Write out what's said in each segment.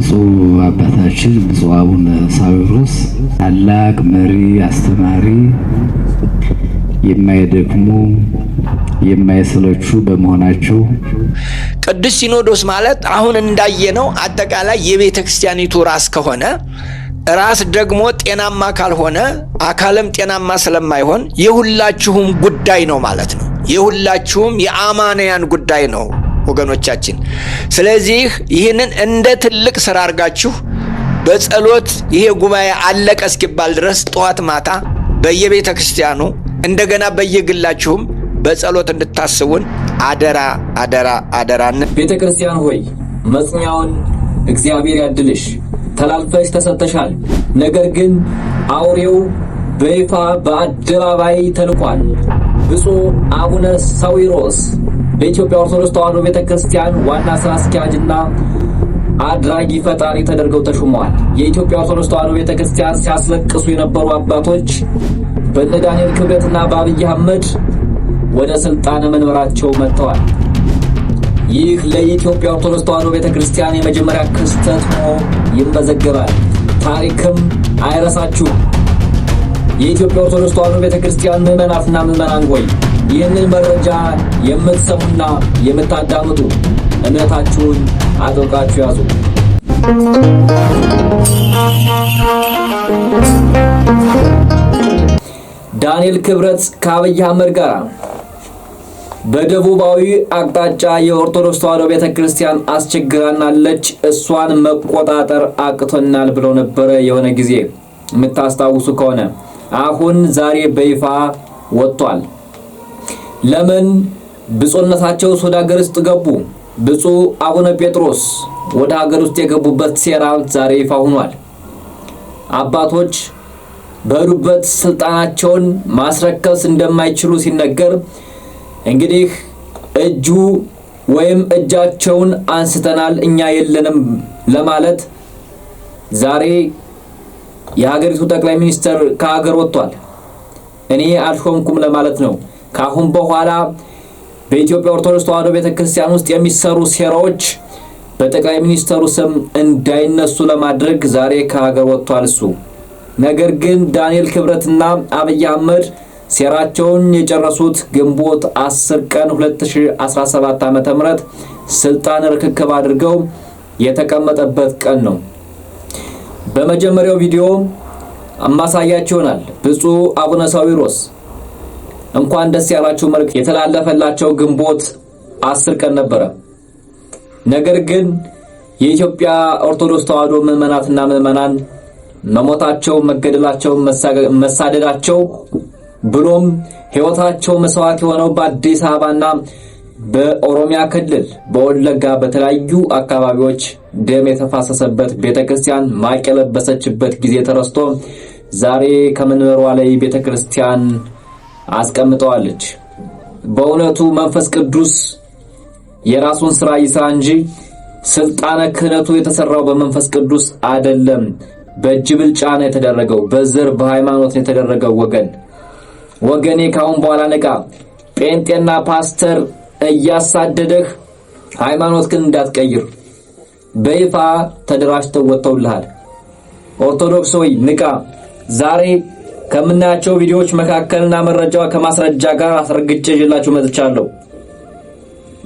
ብፁዕ አባታችን ብፁዕ አቡነ ሳዊሮስ ታላቅ መሪ አስተማሪ፣ የማይደክሙ የማይሰለቹ በመሆናቸው ቅዱስ ሲኖዶስ ማለት አሁን እንዳየነው አጠቃላይ የቤተ ክርስቲያኒቱ ራስ ከሆነ ራስ ደግሞ ጤናማ ካልሆነ አካልም ጤናማ ስለማይሆን የሁላችሁም ጉዳይ ነው ማለት ነው። የሁላችሁም የአማንያን ጉዳይ ነው ወገኖቻችን። ስለዚህ ይህንን እንደ ትልቅ ስራ አድርጋችሁ በጸሎት ይሄ ጉባኤ አለቀ እስኪባል ድረስ ጠዋት ማታ በየቤተ ክርስቲያኑ እንደገና በየግላችሁም በጸሎት እንድታስቡን አደራ አደራ አደራ። ቤተ ክርስቲያን ሆይ መጽኛውን እግዚአብሔር ያድልሽ። ተላልፈሽ ተሰጥተሻል። ነገር ግን አውሬው በይፋ በአደባባይ ተልቋል። ብፁዕ አቡነ ሳዊሮስ በኢትዮጵያ ኦርቶዶክስ ተዋሕዶ ቤተክርስቲያን ዋና ስራ አስኪያጅና አድራጊ ፈጣሪ ተደርገው ተሹመዋል። የኢትዮጵያ ኦርቶዶክስ ተዋሕዶ ቤተክርስቲያን ሲያስለቅሱ የነበሩ አባቶች በእነ ዳንኤል ክብረትና በአብይ አህመድ ወደ ስልጣን መንበራቸው መጥተዋል። ይህ ለኢትዮጵያ ኦርቶዶክስ ተዋሕዶ ቤተክርስቲያን የመጀመሪያ ክስተት ሆኖ ይመዘገባል። ታሪክም አይረሳችሁም። የኢትዮጵያ ኦርቶዶክስ ተዋሕዶ ቤተክርስቲያን ምዕመናትና ምዕመናን ሆይ ይህንን መረጃ የምትሰሙና የምታዳምጡ እምነታችሁን አጥብቃችሁ ያዙ። ዳንኤል ክብረት ከአብይ አህመድ ጋር በደቡባዊ አቅጣጫ የኦርቶዶክስ ተዋሕዶ ቤተክርስቲያን አስቸግራናለች፣ እሷን መቆጣጠር አቅቶናል ብለው ነበረ የሆነ ጊዜ የምታስታውሱ ከሆነ። አሁን ዛሬ በይፋ ወጥቷል። ለምን ብፁዕነታቸው ወደ ሀገር ውስጥ ገቡ? ብፁዕ አቡነ ጴጥሮስ ወደ ሀገር ውስጥ የገቡበት ሴራ ዛሬ ይፋ ሆኗል። አባቶች በሄዱበት ስልጣናቸውን ማስረከብ እንደማይችሉ ሲነገር እንግዲህ እጁ ወይም እጃቸውን አንስተናል እኛ የለንም ለማለት ዛሬ የሀገሪቱ ጠቅላይ ሚኒስትር ከሀገር ወጥቷል። እኔ አልሾምኩም ለማለት ነው። ካሁን በኋላ በኢትዮጵያ ኦርቶዶክስ ተዋሕዶ ቤተክርስቲያን ውስጥ የሚሰሩ ሴራዎች በጠቅላይ ሚኒስትሩ ስም እንዳይነሱ ለማድረግ ዛሬ ከሀገር ወጥቷል እሱ። ነገር ግን ዳንኤል ክብረትና አብይ አህመድ ሴራቸውን የጨረሱት ግንቦት 10 ቀን 2017 ዓ.ም ስልጣን ርክክብ አድርገው የተቀመጠበት ቀን ነው። በመጀመሪያው ቪዲዮ አማሳያችሁ ይሆናል። ብፁዕ አቡነ ሳዊሮስ እንኳን ደስ ያላችሁ መልእክት የተላለፈላቸው ግንቦት 10 ቀን ነበረ። ነገር ግን የኢትዮጵያ ኦርቶዶክስ ተዋሕዶ ምዕመናትና ምዕመናን መሞታቸው፣ መገደላቸው፣ መሳደዳቸው ብሎም ሕይወታቸው መስዋዕት የሆነው በአዲስ አበባና በኦሮሚያ ክልል በወለጋ በተለያዩ አካባቢዎች ደም የተፋሰሰበት ቤተክርስቲያን ማቅ የለበሰችበት ጊዜ ተረስቶ ዛሬ ከመንበሯ ላይ ቤተክርስቲያን አስቀምጠዋለች። በእውነቱ መንፈስ ቅዱስ የራሱን ስራ ይስራ እንጂ ስልጣነ ክህነቱ የተሰራው በመንፈስ ቅዱስ አይደለም። በእጅ ብልጫ ነው የተደረገው። በዘር በሃይማኖት ነው የተደረገው። ወገኔ ካሁን በኋላ ንቃ። ጴንጤና ፓስተር እያሳደደህ ሃይማኖት ግን እንዳትቀይር በይፋ ተደራጅተው ወጥተውልሃል። ኦርቶዶክስ ሆይ ንቃ። ዛሬ ከምናያቸው ቪዲዮዎች መካከልና መረጃው ከማስረጃ ጋር አስረግጬ ይዤላችሁ መጥቻለሁ።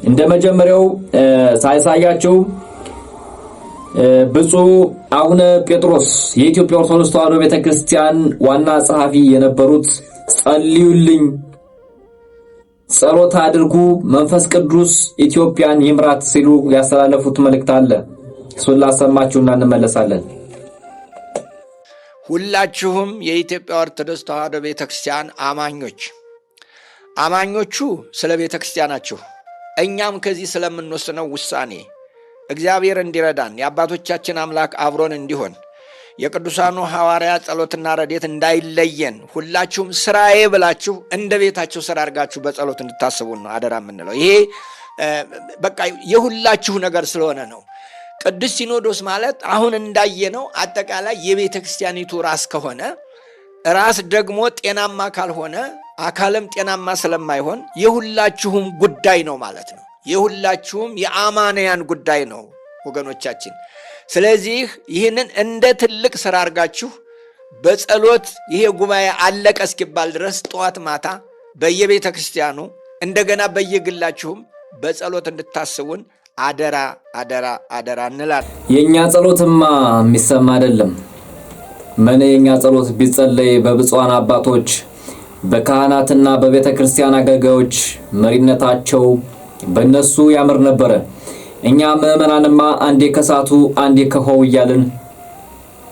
እንደመጀመሪያው ሳይሳያችሁ ብፁዕ አቡነ ጴጥሮስ የኢትዮጵያ ኦርቶዶክስ ተዋሕዶ ቤተክርስቲያን ዋና ጸሐፊ የነበሩት ጸልዩልኝ፣ ጸሎት አድርጉ፣ መንፈስ ቅዱስ ኢትዮጵያን ይምራት ሲሉ ያስተላለፉት መልእክት አለ። እሱን ላሰማችሁና እንመለሳለን። ሁላችሁም የኢትዮጵያ ኦርቶዶክስ ተዋሕዶ ቤተክርስቲያን አማኞቹ ስለ ቤተክርስቲያናችሁ እኛም ከዚህ ስለምንወስነው ውሳኔ እግዚአብሔር እንዲረዳን የአባቶቻችን አምላክ አብሮን እንዲሆን የቅዱሳኑ ሐዋርያ ጸሎትና ረድኤት እንዳይለየን ሁላችሁም ስራዬ ብላችሁ እንደ ቤታችሁ ስራ አድርጋችሁ በጸሎት እንድታስቡን ነው አደራ የምንለው። ይሄ በቃ የሁላችሁ ነገር ስለሆነ ነው። ቅዱስ ሲኖዶስ ማለት አሁን እንዳየነው አጠቃላይ የቤተ ክርስቲያኒቱ ራስ ከሆነ ራስ ደግሞ ጤናማ ካልሆነ አካልም ጤናማ ስለማይሆን የሁላችሁም ጉዳይ ነው ማለት ነው። የሁላችሁም የአማንያን ጉዳይ ነው ወገኖቻችን። ስለዚህ ይህንን እንደ ትልቅ ስራ አድርጋችሁ በጸሎት ይሄ ጉባኤ አለቀ እስኪባል ድረስ ጠዋት ማታ በየቤተ ክርስቲያኑ እንደገና በየግላችሁም በጸሎት እንድታስቡን አደራ አደራ አደራ እንላለን። የኛ ጸሎትማ የሚሰማ አይደለም። የኛ ጸሎት ቢጸለይ በብፁዓን አባቶች በካህናትና በቤተ ክርስቲያን አገልጋዮች መሪነታቸው በእነሱ ያምር ነበረ። እኛ ምዕመናንማ አንዴ ከሳቱ አንዴ ከሆው እያልን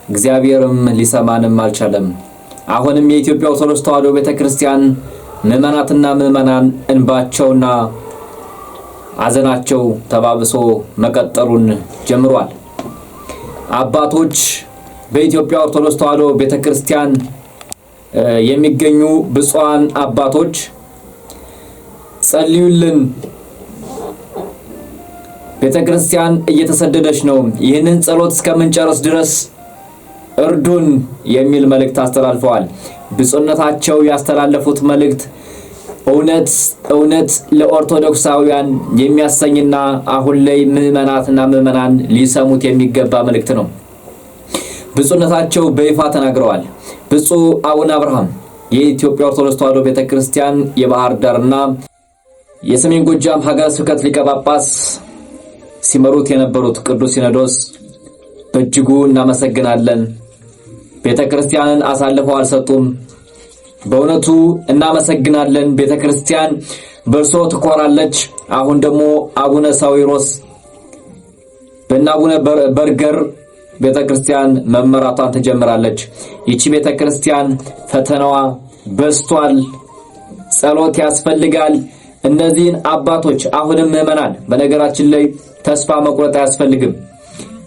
እግዚአብሔርም ሊሰማንም አልቻለም። አሁንም የኢትዮጵያ ኦርቶዶክስ ተዋሕዶ ቤተክርስቲያን ምዕመናትና ምዕመናን እንባቸውና አዘናቸው ተባብሶ መቀጠሉን ጀምሯል። አባቶች በኢትዮጵያ ኦርቶዶክስ ተዋሕዶ ቤተክርስቲያን የሚገኙ ብፁዓን አባቶች ጸልዩልን፣ ቤተክርስቲያን እየተሰደደች ነው፣ ይህንን ጸሎት እስከምንጨርስ ድረስ እርዱን የሚል መልእክት አስተላልፈዋል። ብፁዕነታቸው ያስተላለፉት መልእክት እውነት ለኦርቶዶክሳውያን የሚያሰኝና አሁን ላይ ምዕመናትና ምዕመናን ሊሰሙት የሚገባ መልእክት ነው። ብፁዕነታቸው በይፋ ተናግረዋል። ብፁዕ አቡነ አብርሃም የኢትዮጵያ ኦርቶዶክስ ተዋሕዶ ቤተክርስቲያን የባህር ዳርና የሰሜን ጎጃም ሀገረ ስብከት ሊቀ ጳጳስ ሲመሩት የነበሩት ቅዱስ ሲኖዶስ በእጅጉ እናመሰግናለን። ቤተክርስቲያንን አሳልፈው አልሰጡም። በእውነቱ እናመሰግናለን። ቤተክርስቲያን በእርሶ ትኮራለች። አሁን ደግሞ አቡነ ሳዊሮስ በእናቡነ በርገር ቤተክርስቲያን መመራቷን ተጀምራለች። ይቺ ቤተክርስቲያን ፈተናዋ በስቷል። ጸሎት ያስፈልጋል። እነዚህን አባቶች አሁንም ምዕመናን በነገራችን ላይ ተስፋ መቁረጥ አያስፈልግም።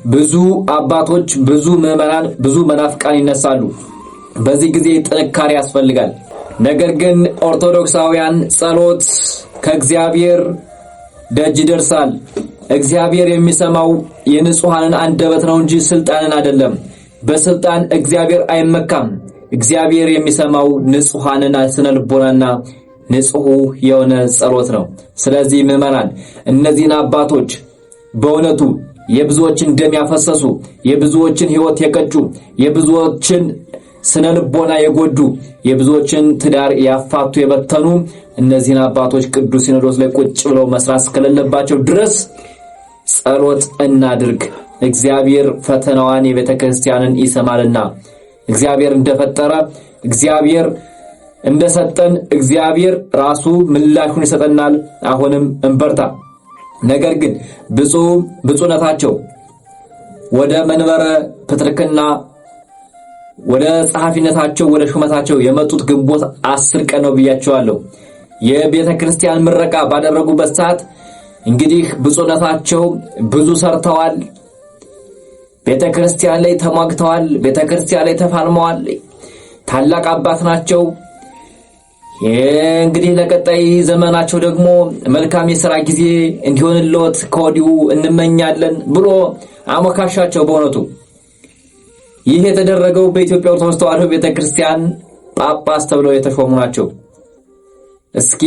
ብዙ አባቶች፣ ብዙ ምዕመናን፣ ብዙ መናፍቃን ይነሳሉ። በዚህ ጊዜ ጥንካሬ ያስፈልጋል። ነገር ግን ኦርቶዶክሳውያን ጸሎት ከእግዚአብሔር ደጅ ይደርሳል። እግዚአብሔር የሚሰማው የንጹሃንን አንደበት ነው እንጂ ስልጣንን አይደለም። በስልጣን እግዚአብሔር አይመካም። እግዚአብሔር የሚሰማው ንጹሃንን ስነ ልቦናና ንጹህ የሆነ ጸሎት ነው። ስለዚህ ምዕመናን እነዚህን አባቶች በእውነቱ የብዙዎችን ደም ያፈሰሱ፣ የብዙዎችን ሕይወት የቀጩ፣ የብዙዎችን ስነ ልቦና የጎዱ፣ የብዙዎችን ትዳር ያፋቱ የበተኑ እነዚህን አባቶች ቅዱስ ሲኖዶስ ላይ ቁጭ ብለው መስራት እስከሌለባቸው ድረስ ጸሎት እናድርግ። እግዚአብሔር ፈተናዋን የቤተክርስቲያንን ይሰማልና እግዚአብሔር እንደፈጠረ እግዚአብሔር እንደሰጠን እግዚአብሔር ራሱ ምላሹን ይሰጠናል። አሁንም እንበርታ። ነገር ግን ብፁዕነታቸው ወደ መንበረ ፕትርክና ወደ ጸሐፊነታቸው ወደ ሹመታቸው የመጡት ግንቦት 10 ቀን ነው ብያቸዋለሁ። የቤተክርስቲያን ምረቃ ባደረጉበት ሰዓት እንግዲህ ብፁዕነታቸው ብዙ ሰርተዋል። ቤተክርስቲያን ላይ ተሟግተዋል። ቤተክርስቲያን ላይ ተፋልመዋል። ታላቅ አባት ናቸው። እንግዲህ ለቀጣይ ዘመናቸው ደግሞ መልካም የሥራ ጊዜ እንዲሆንልዎት ከወዲሁ እንመኛለን ብሎ አሞካሻቸው። በእውነቱ ይህ የተደረገው በኢትዮጵያ ኦርቶዶክስ ተዋሕዶ ቤተክርስቲያን ጳጳስ ተብለው የተሾሙ ናቸው። እስኪ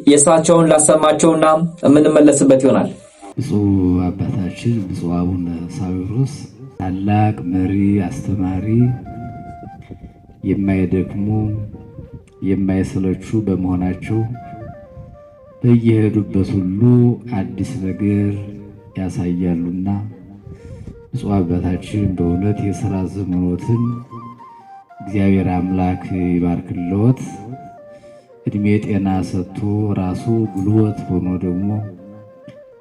የእሳቸውን ላሰማቸውና የምንመለስበት ይሆናል። ብፁዕ አባታችን ብፁዕ አቡነ ሳዊሮስ ታላቅ መሪ፣ አስተማሪ፣ የማይደክሙ የማይሰለቹ በመሆናቸው በየሄዱበት ሁሉ አዲስ ነገር ያሳያሉና ብፁዕ አባታችን በእውነት የሥራ ዘመኖትን እግዚአብሔር አምላክ ይባርክልዎት። እድሜ ጤና ሰጥቶ ራሱ ጉልበት ሆኖ ደግሞ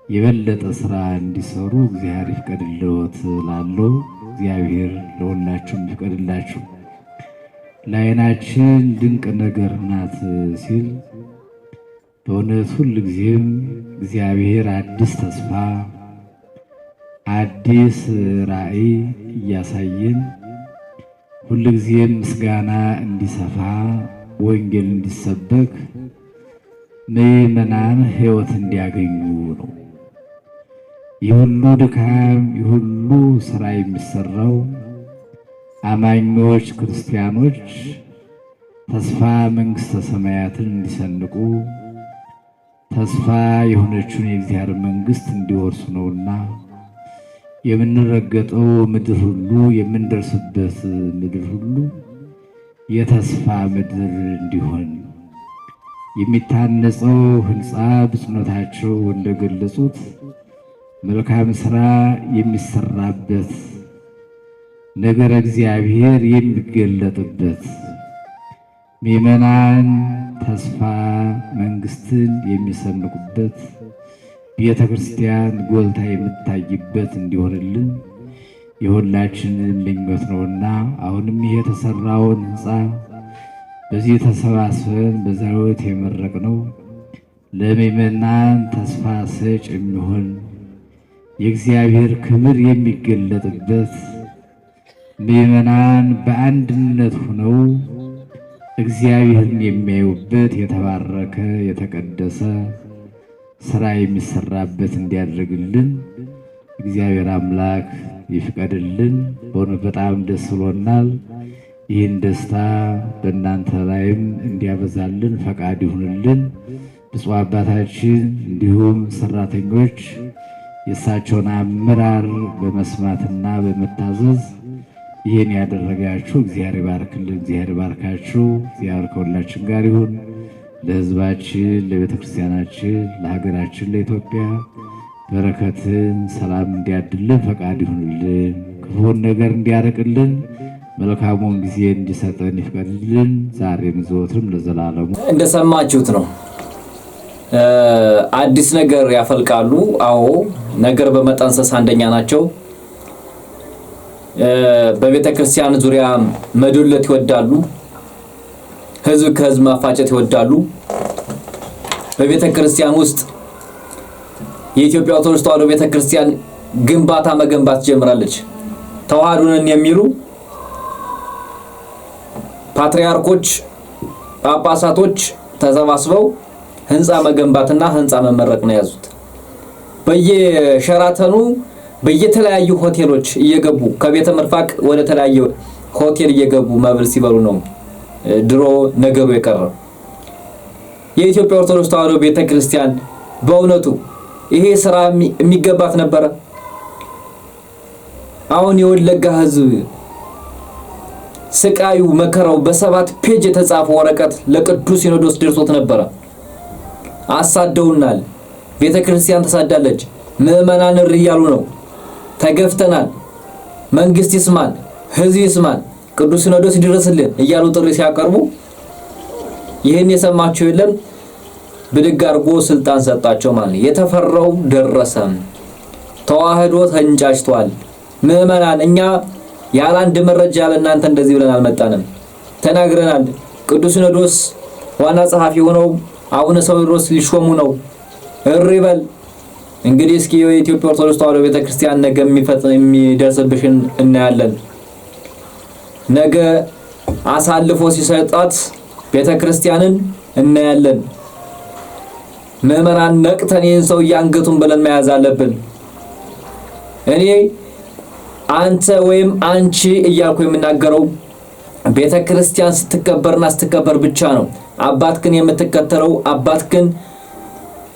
የበለጠ ሥራ እንዲሰሩ እግዚአብሔር ይፍቀድልዎት ላለው እግዚአብሔር ለሁላችሁም ይፍቀድላችሁ። ለዓይናችን ድንቅ ነገር ናት ሲል በእውነት ሁልጊዜም እግዚአብሔር አዲስ ተስፋ አዲስ ራእይ እያሳየን ሁልጊዜም ምስጋና እንዲሰፋ ወንጌል እንዲሰበክ ምዕመናን ሕይወት እንዲያገኙ ነው። የሁሉ ድካም የሁሉ ሥራ የሚሰራው አማኞች ክርስቲያኖች ተስፋ መንግሥተ ሰማያትን እንዲሰንቁ ተስፋ የሆነችውን የእግዚአብሔር መንግሥት እንዲወርሱ ነውና የምንረገጠው ምድር ሁሉ የምንደርስበት ምድር ሁሉ የተስፋ ምድር እንዲሆን የሚታነጸው ሕንፃ ብፁዕነታቸው እንደገለጹት መልካም ሥራ የሚሰራበት ነገረ እግዚአብሔር የሚገለጥበት ምእመናን ተስፋ መንግሥትን የሚሰንቁበት ቤተ ክርስቲያን ጎልታ የምታይበት እንዲሆንልን የሁላችንን ምኞት ነውና አሁንም ይሄ የተሰራውን ሕንፃ በዚህ ተሰባስበን በዛሬው የመረቅነው ለምእመናን ተስፋ ሰጭ የሚሆን የእግዚአብሔር ክብር የሚገለጥበት ምእመናን በአንድነት ሆነው እግዚአብሔርን የሚያዩበት የተባረከ የተቀደሰ ስራ የሚሰራበት እንዲያደርግልን እግዚአብሔር አምላክ ይፍቀድልን። በእውነት በጣም ደስ ብሎናል። ይህን ደስታ በእናንተ ላይም እንዲያበዛልን ፈቃድ ይሁንልን። ብፁዕ አባታችን እንዲሁም ሰራተኞች የእሳቸውን አመራር በመስማትና በመታዘዝ ይህን ያደረጋችሁ እግዚአብሔር ይባርክልን፣ እግዚአብሔር ይባርካችሁ። እግዚአብሔር ከሁላችን ጋር ይሁን። ለሕዝባችን፣ ለቤተ ክርስቲያናችን፣ ለሀገራችን ለኢትዮጵያ በረከትን ሰላም እንዲያድልን ፈቃድ ይሁንልን። ክፉን ነገር እንዲያርቅልን መልካሙን ጊዜ እንዲሰጠን ይፍቀድልን። ዛሬም ዘወትርም ለዘላለሙ። እንደሰማችሁት ነው። አዲስ ነገር ያፈልቃሉ። አዎ ነገር በመጠንሰስ አንደኛ ናቸው። በቤተ ክርስቲያን ዙሪያ መዶለት ይወዳሉ። ህዝብ ከህዝብ ማፋጨት ይወዳሉ። በቤተ ክርስቲያን ውስጥ የኢትዮጵያ ኦርቶዶክስ ተዋሕዶ ቤተ ክርስቲያን ግንባታ መገንባት ጀምራለች። ተዋሕዶንን የሚሉ ፓትርያርኮች፣ ጳጳሳቶች ተሰባስበው ህንፃ መገንባትና ህንፃ መመረቅ ነው ያዙት። በየሸራተኑ በየተለያዩ ሆቴሎች እየገቡ ከቤተ መርፋቅ ወደ ተለያየ ሆቴል እየገቡ መብል ሲበሉ ነው ድሮ ነገሩ የቀረው። የኢትዮጵያ ኦርቶዶክስ ተዋሕዶ ቤተክርስቲያን በእውነቱ ይሄ ስራ የሚገባት ነበር። አሁን የወለጋ ህዝብ ስቃዩ መከራው በ7 ፔጅ የተጻፈ ወረቀት ለቅዱስ ሲኖዶስ ደርሶት ነበር። አሳደውናል። ቤተክርስቲያን ተሳዳለች። ምእመናን እያሉ ነው። ተገፍተናል። መንግስት ይስማን፣ ህዝብ ይስማን፣ ቅዱስ ሲኖዶስ ይድረስልን እያሉ ጥሪ ሲያቀርቡ ይህን የሰማቸው የለም። ብድግ አድርጎ ስልጣን ሰጣቸው ማለት የተፈራው ደረሰ። ተዋሕዶ ተንጫጭቷል። ምእመናን እኛ ያለ አንድ መረጃ ለእናንተ እንደዚህ ብለን አልመጣንም፣ ተናግረናል። ቅዱስ ሲኖዶስ ዋና ጸሐፊ ሆነው አቡነ ሳዊሮስ ሊሾሙ ነው። እሪበል እንግዲህ እስኪ የኢትዮጵያ ኦርቶዶክስ ተዋሕዶ ቤተክርስቲያን ነገ የሚደርስብሽን እናያለን። ነገ አሳልፎ ሲሰጣት ቤተክርስቲያንን እናያለን። ምእመናን ነቅተን ይህን ሰው ያንገቱን ብለን መያዝ አለብን። እኔ አንተ ወይም አንቺ እያልኩ የምናገረው ቤተክርስቲያን ስትከበርና ስትከበር ብቻ ነው። አባትክን የምትከተለው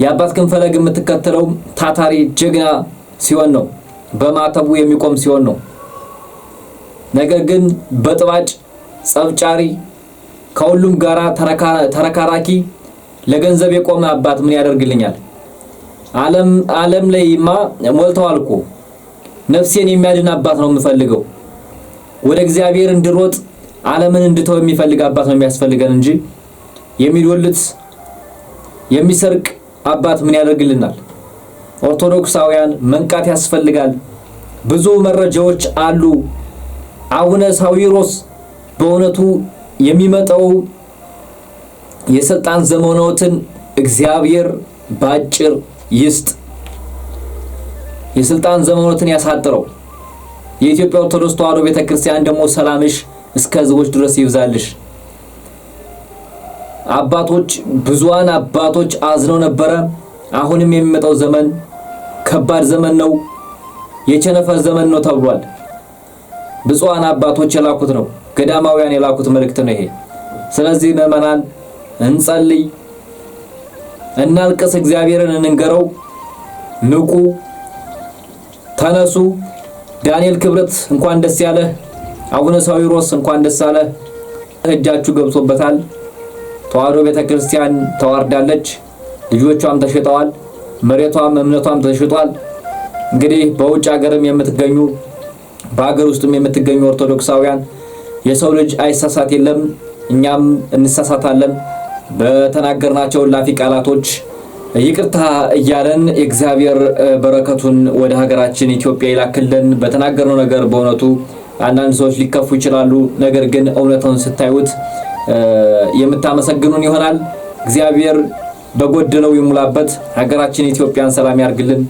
የአባትክን ፈለግ የምትከተለው ታታሪ ጀግና ሲሆን ነው። በማተቡ የሚቆም ሲሆን ነው። ነገር ግን በጥባጭ ጸብጫሪ ከሁሉም ጋራ ተረካራኪ ለገንዘብ የቆመ አባት ምን ያደርግልኛል? ዓለም ላይማ ሞልተዋል እኮ። ነፍሴን የሚያድን አባት ነው የምፈልገው። ወደ እግዚአብሔር እንድሮጥ ዓለምን እንድተው የሚፈልግ አባት ነው የሚያስፈልገን እንጂ የሚዶልት የሚሰርቅ አባት ምን ያደርግልናል? ኦርቶዶክሳውያን መንቃት ያስፈልጋል። ብዙ መረጃዎች አሉ። አቡነ ሳዊሮስ በእውነቱ የሚመጣው የስልጣን ዘመኖትን እግዚአብሔር ባጭር ይስጥ። የስልጣን ዘመኖትን ያሳጥረው። የኢትዮጵያ ኦርቶዶክስ ተዋሕዶ ቤተክርስቲያን ደግሞ ሰላምሽ እስከ ሕዝቦች ድረስ ይብዛልሽ። አባቶች ብዙዋን አባቶች አዝነው ነበረ። አሁንም የሚመጣው ዘመን ከባድ ዘመን ነው፣ የቸነፈር ዘመን ነው ተብሏል። ብዙዋን አባቶች የላኩት ነው፣ ገዳማውያን የላኩት መልእክት ነው ይሄ። ስለዚህ ምእመናን እንጸልይ፣ እናልቅስ፣ እግዚአብሔርን እንንገረው። ንቁ፣ ተነሱ፣ ዳንኤል ክብረት እንኳን ደስ ያለ። አቡነ ሳዊሮስ እንኳን ደስ አለ። እጃችሁ ገብቶበታል። ተዋሕዶ ቤተክርስቲያን ተዋርዳለች። ልጆቿም ተሽጠዋል። መሬቷም እምነቷም ተሽጧል። እንግዲህ በውጭ ሀገርም የምትገኙ በአገር ውስጥም የምትገኙ ኦርቶዶክሳውያን የሰው ልጅ አይሳሳት የለም፣ እኛም እንሳሳታለን። በተናገርናቸው ላፊ ቃላቶች ይቅርታ እያለን የእግዚአብሔር በረከቱን ወደ ሀገራችን ኢትዮጵያ ይላክልን። በተናገርነው ነገር በእውነቱ አንዳንድ ሰዎች ሊከፉ ይችላሉ። ነገር ግን እውነታውን ስታዩት የምታመሰግኑን ይሆናል። እግዚአብሔር በጎደለው ይሙላበት። ሀገራችን ኢትዮጵያን ሰላም ያርግልን።